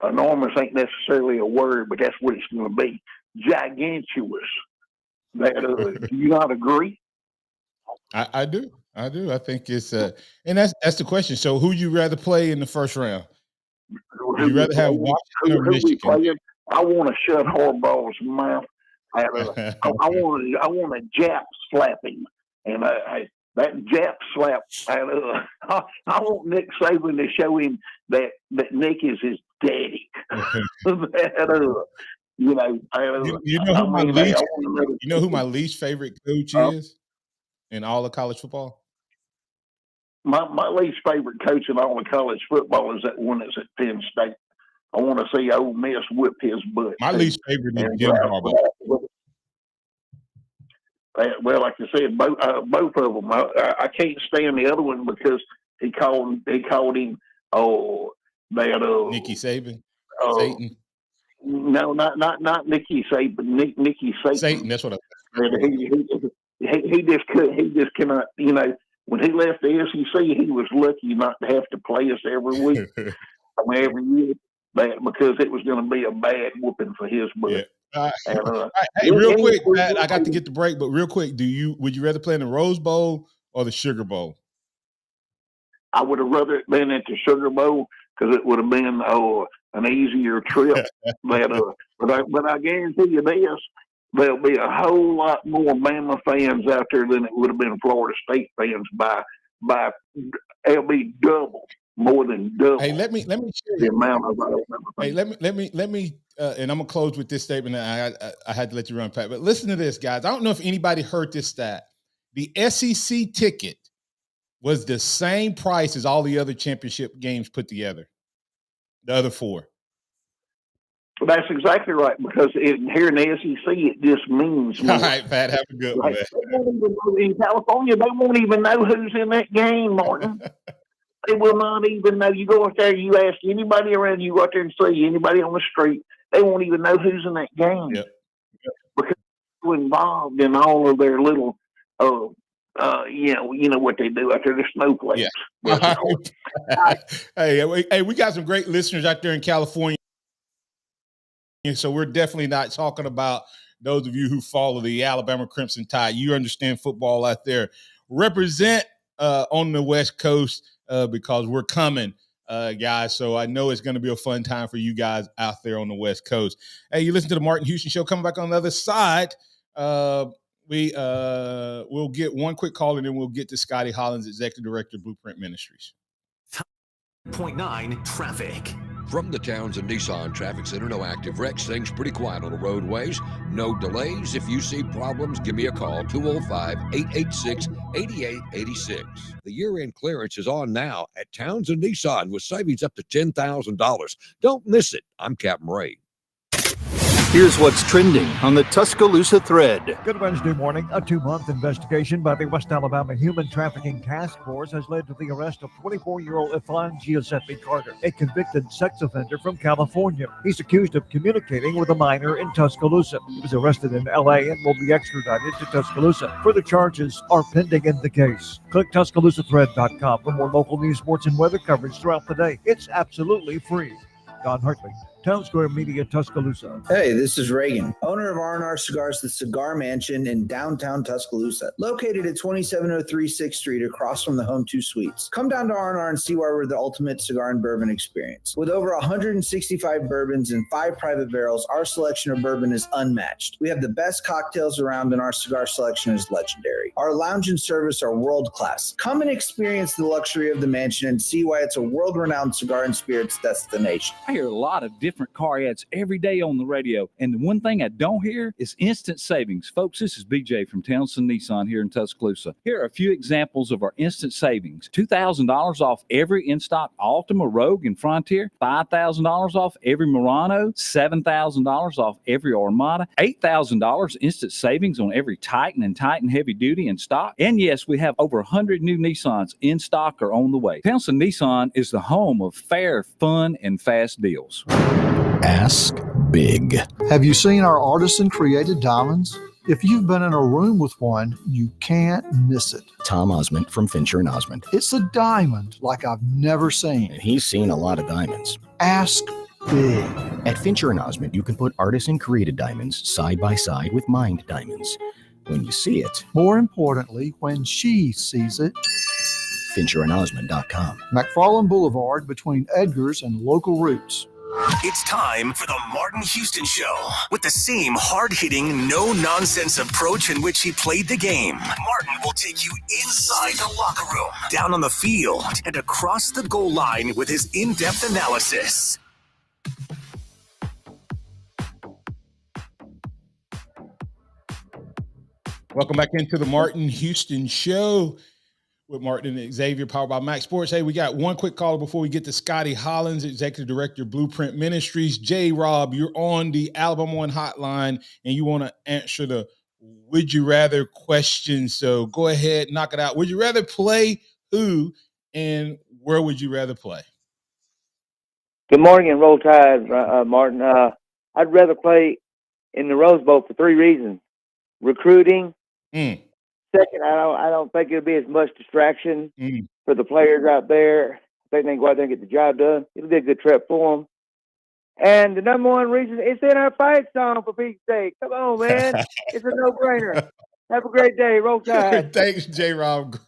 Enormous ain't necessarily a word, but that's what it's going to be. Gigantuous. Do you not agree? I do. I think it's and that's the question. So who you rather play in the first round? Would you rather have Washington or Michigan? I want to shut Harbaugh's mouth. I want a Jap slap him, and that Jap slap. I want Nick Saban to show him that Nick is his daddy. You know who my least favorite coach is in all of college football? My least favorite coach in all of college football is that one that's at Penn State. I want to see Ole Miss whip his butt. My least favorite is And, Jim Harbaugh. well, like I said, both of them. I can't stand the other one because he called him Nicky Saban, Satan. No, not Nicky Saban. Nicky Satan. Satan. That's what I. He just cannot. You know, when he left the SEC, he was lucky not to have to play us every week, every year, because it was going to be a bad whooping for his butt. Yeah. Hey, real quick, Pat, I got to get the break, but real quick, would you rather play in the Rose Bowl or the Sugar Bowl? I would have rather it been at the Sugar Bowl because it would have been an easier trip. But I guarantee you this: there'll be a whole lot more Bama fans out there than it would have been Florida State fans by it'll be more than double. Hey, let me share the amount of. Hey, let me, and I'm gonna close with this statement. I had to let you run, Pat. But listen to this, guys. I don't know if anybody heard this stat. The SEC ticket was the same price as all the other championship games put together. The other four. That's exactly right, because here in the SEC, it just means more. All right, Pat, have a good one. In California, they won't even know who's in that game, Martin. They will not even know. You go out there, you ask anybody around, you go out there and see anybody on the street, they won't even know who's in that game. Yep. Because they're involved in all of their little, you know what they do out there, the snowflakes. Yeah. Hey, we got some great listeners out there in California. So we're definitely not talking about those of you who follow the Alabama Crimson Tide. You understand football out there. Represent on the West Coast because we're coming, guys. So I know it's going to be a fun time for you guys out there on the West Coast. Hey, you listen to the Martin Houston Show. Coming back on the other side, we'll get one quick call and then we'll get to Scotty Hollins, Executive Director, Blueprint Ministries. 0.9 traffic. From the Townsend Nissan Traffic Center, no active wrecks. Things pretty quiet on the roadways. No delays. If you see problems, give me a call, 205-886-8886. The year-end clearance is on now at Townsend Nissan with savings up to $10,000. Don't miss it. I'm Captain Ray. Here's what's trending on the Tuscaloosa thread. Good Wednesday morning. A 2-month investigation by the West Alabama Human Trafficking Task Force has led to the arrest of 24-year-old Ifan Giuseppe Carter, a convicted sex offender from California. He's accused of communicating with a minor in Tuscaloosa. He was arrested in L.A. and will be extradited to Tuscaloosa. Further charges are pending in the case. Click TuscaloosaThread.com for more local news, sports, and weather coverage throughout the day. It's absolutely free. Don Hartley, Town Square Media, Tuscaloosa. Hey, this is Reagan, owner of R&R Cigars, the Cigar Mansion in downtown Tuscaloosa, located at 2703 6th Street across from the Home 2 Suites. Come down to R&R and see why we're the ultimate cigar and bourbon experience. With over 165 bourbons and 5 private barrels, our selection of bourbon is unmatched. We have the best cocktails around and our cigar selection is legendary. Our lounge and service are world-class. Come and experience the luxury of the mansion and see why it's a world-renowned cigar and spirits destination. I hear a lot of different car ads every day on the radio, and the one thing I don't hear is instant savings. Folks, this is BJ from Townsend Nissan here in Tuscaloosa. Here are a few examples of our instant savings. $2,000 off every in-stock Altima, Rogue, and Frontier. $5,000 off every Murano. $7,000 off every Armada. $8,000 instant savings on every Titan and Titan Heavy Duty in stock. And yes, we have over 100 new Nissans in stock or on the way. Townsend Nissan is the home of fair, fun, and fast deals. Ask big. Have you seen our artisan-created diamonds? If you've been in a room with one, you can't miss it. Tom Osmond from Fincher and Osmond. It's a diamond like I've never seen. And he's seen a lot of diamonds. Ask big. At Fincher and Osmond, you can put artisan-created diamonds side by side with mined diamonds. When you see it. More importantly, when she sees it. FincherandOsmond.com. McFarland Boulevard between Edgar's and Local Roots. It's time for the Martin Houston Show. With the same hard-hitting, no-nonsense approach in which he played the game, Martin will take you inside the locker room, down on the field, and across the goal line with his in-depth analysis. Welcome back into the Martin Houston Show. with Martin and Xavier, powered by MaXSports. Hey, we got one quick caller before we get to Scotty Hollins, Executive Director, Blueprint Ministries. J-Rob, you're on the Alabama One hotline, and you want to answer the would you rather question. So go ahead, knock it out. Would you rather play who, and where would you rather play? Good morning and roll tide, Martin. I'd rather play in the Rose Bowl for 3 reasons. Recruiting. Second, I don't think it'll be as much distraction for the players out there. I think they can go out there and get the job done. It'll be a good trip for them. And the number one reason, it's in our fight song, for Pete's sake. Come on, man. It's a no-brainer. Have a great day. Roll Tide. Thanks, J-Rob.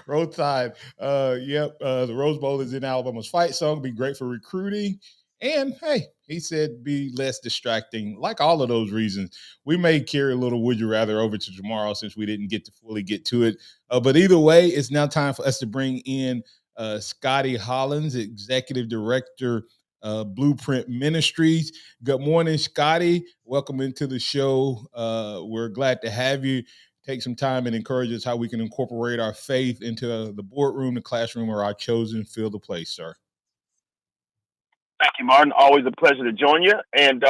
Roll Tide. The Rose Bowl is in Alabama's fight song. It'll be great for recruiting. And, hey, he said be less distracting. Like all of those reasons, we may carry a little would you rather over to tomorrow since we didn't get to fully get to it. But either way, it's now time for us to bring in Scotty Hollins, Executive Director, Blueprint Ministries. Good morning, Scotty. Welcome into the show. We're glad to have you. Take some time and encourage us how we can incorporate our faith into the boardroom, the classroom, or our chosen field of play, sir. Thank you, Martin. Always a pleasure to join you. And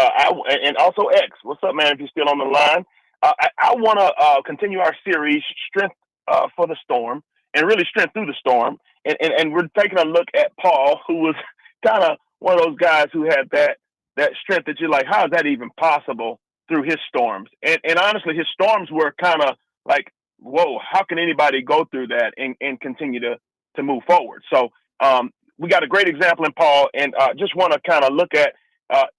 also X. What's up, man, if you're still on the line? I want to continue our series, Strength for the Storm, and really Strength through the Storm. And we're taking a look at Paul, who was kind of one of those guys who had that strength that you're like, how is that even possible through his storms? And honestly, his storms were kind of like, whoa, how can anybody go through that and continue to move forward? So we got a great example in Paul, and just want to kind of look at,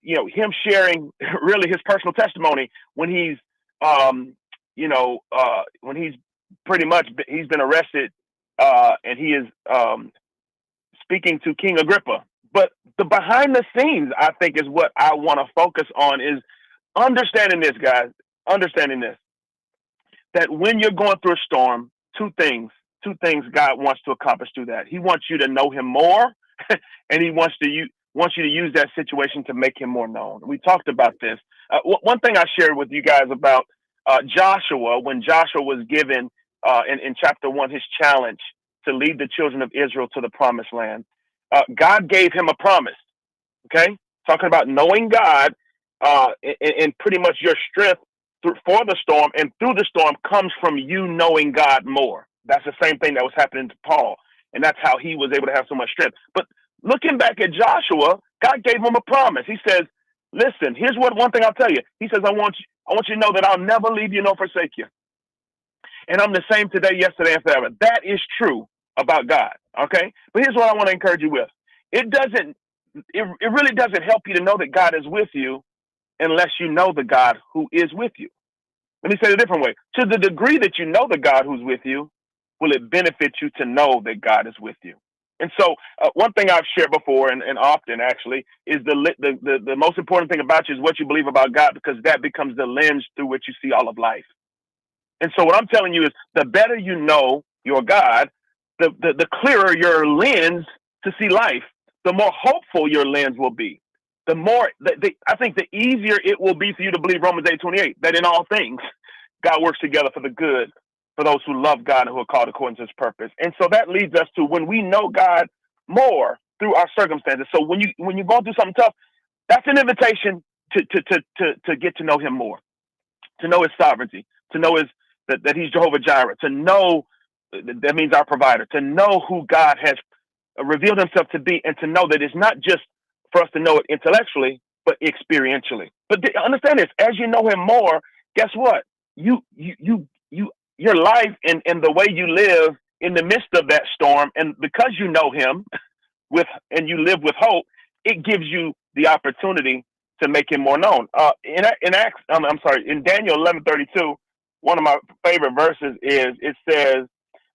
him sharing really his personal testimony when he's, when he's he's been arrested and he is speaking to King Agrippa. But the behind the scenes, I think, is what I want to focus on, is understanding this, guys, that when you're going through a storm, two things God wants to accomplish through that. He wants you to know him more, and he wants you to use that situation to make him more known. We talked about this. One thing I shared with you guys about Joshua, when Joshua was given in chapter 1 his challenge to lead the children of Israel to the promised land. God gave him a promise, okay? Talking about knowing God and pretty much your strength for the storm and through the storm comes from you knowing God more. That's the same thing that was happening to Paul, and that's how he was able to have so much strength. But looking back at Joshua, God gave him a promise. He says, listen, here's one thing I'll tell you. He says, I want you to know that I'll never leave you nor forsake you. And I'm the same today, yesterday, and forever. That is true about God, okay? But here's what I want to encourage you with. It really doesn't help you to know that God is with you unless you know the God who is with you. Let me say it a different way. To the degree that you know the God who's with you, will it benefit you to know that God is with you? And so one thing I've shared before and often actually is the most important thing about you is what you believe about God, because that becomes the lens through which you see all of life. And so what I'm telling you is the better you know your God, the clearer your lens to see life, the more hopeful your lens will be. The more, I think the easier it will be for you to believe Romans 8:28, that in all things, God works together for the good for those who love God and who are called according to his purpose. And so that leads us to when we know God more through our circumstances. So when you're going through something tough, that's an invitation to get to know him more, to know his sovereignty, to know that he's Jehovah Jireh, to know that means our provider, to know who God has revealed himself to be, and to know that it's not just for us to know it intellectually, but experientially. But understand this, as you know him more, guess what? Your life and the way you live in the midst of that storm, and because you know him and you live with hope, it gives you the opportunity to make him more known. In Daniel 11:32, one of my favorite verses it says,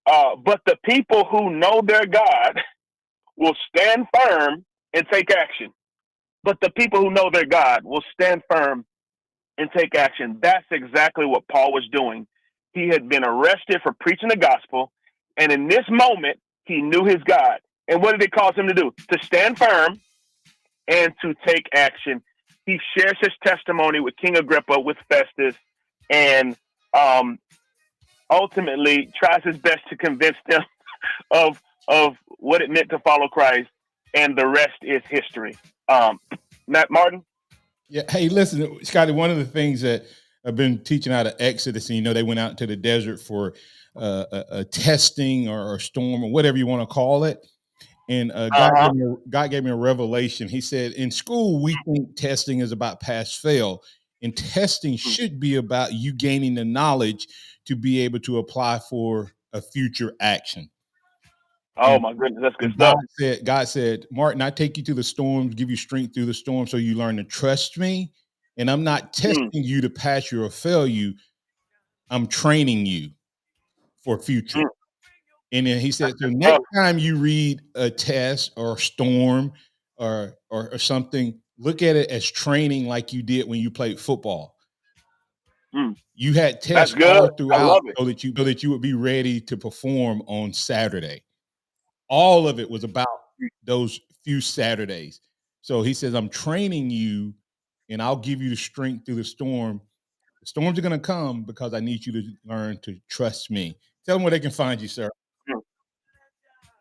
but the people who know their God will stand firm and take action. But the people who know their God will stand firm and take action. That's exactly what Paul was doing. He had been arrested for preaching the gospel, and in this moment, he knew his God. And what did it cause him to do? To stand firm and to take action. He shares his testimony with King Agrippa, with Festus, and ultimately tries his best to convince them of what it meant to follow Christ, and the rest is history. Matt Martin. Yeah. Hey, listen, Scotty, one of the things that I've been teaching out of Exodus, and they went out to the desert for a testing or a storm or whatever you want to call it. And God gave me a revelation. He said, in school, we think testing is about pass fail, and testing should be about you gaining the knowledge to be able to apply for a future action. Oh, my goodness, that's good stuff. God said, Martin, I take you through the storms, give you strength through the storm so you learn to trust me. And I'm not testing you to pass you or fail you. I'm training you for future. And then he said, so next time you read a test or a storm or something, look at it as training like you did when you played football. You had tests all throughout so that you would be ready to perform on Saturday. All of it was about those few Saturdays. So he says, I'm training you and I'll give you the strength through the storm. The storms are going to come because I need you to learn to trust me. Tell them where they can find you, sir.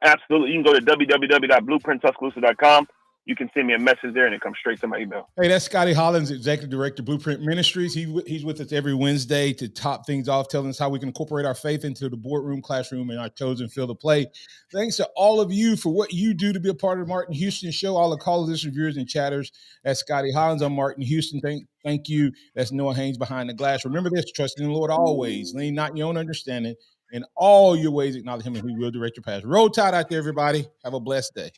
Absolutely. You can go to www.blueprinttuscaloosa.com. You can send me a message there and it comes straight to my email. Hey, that's Scotty Hollins, Executive Director, Blueprint Ministries. He's with us every Wednesday to top things off, telling us how we can incorporate our faith into the boardroom, classroom, and our chosen field of play. Thanks to all of you for what you do to be a part of the Martin Houston Show. All the callers, reviewers, and chatters. That's Scotty Hollins. I'm Martin Houston. Thank you. That's Noah Haynes behind the glass. Remember this, trust in the Lord always. Lean not in your own understanding. In all your ways, acknowledge him and he will direct your path. Roll Tide out there, everybody. Have a blessed day.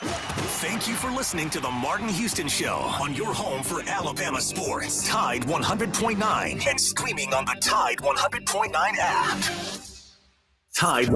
Thank you for listening to the Martin Houston Show on your home for Alabama sports. Tide 100.9 and streaming on the Tide 100.9 app. Tide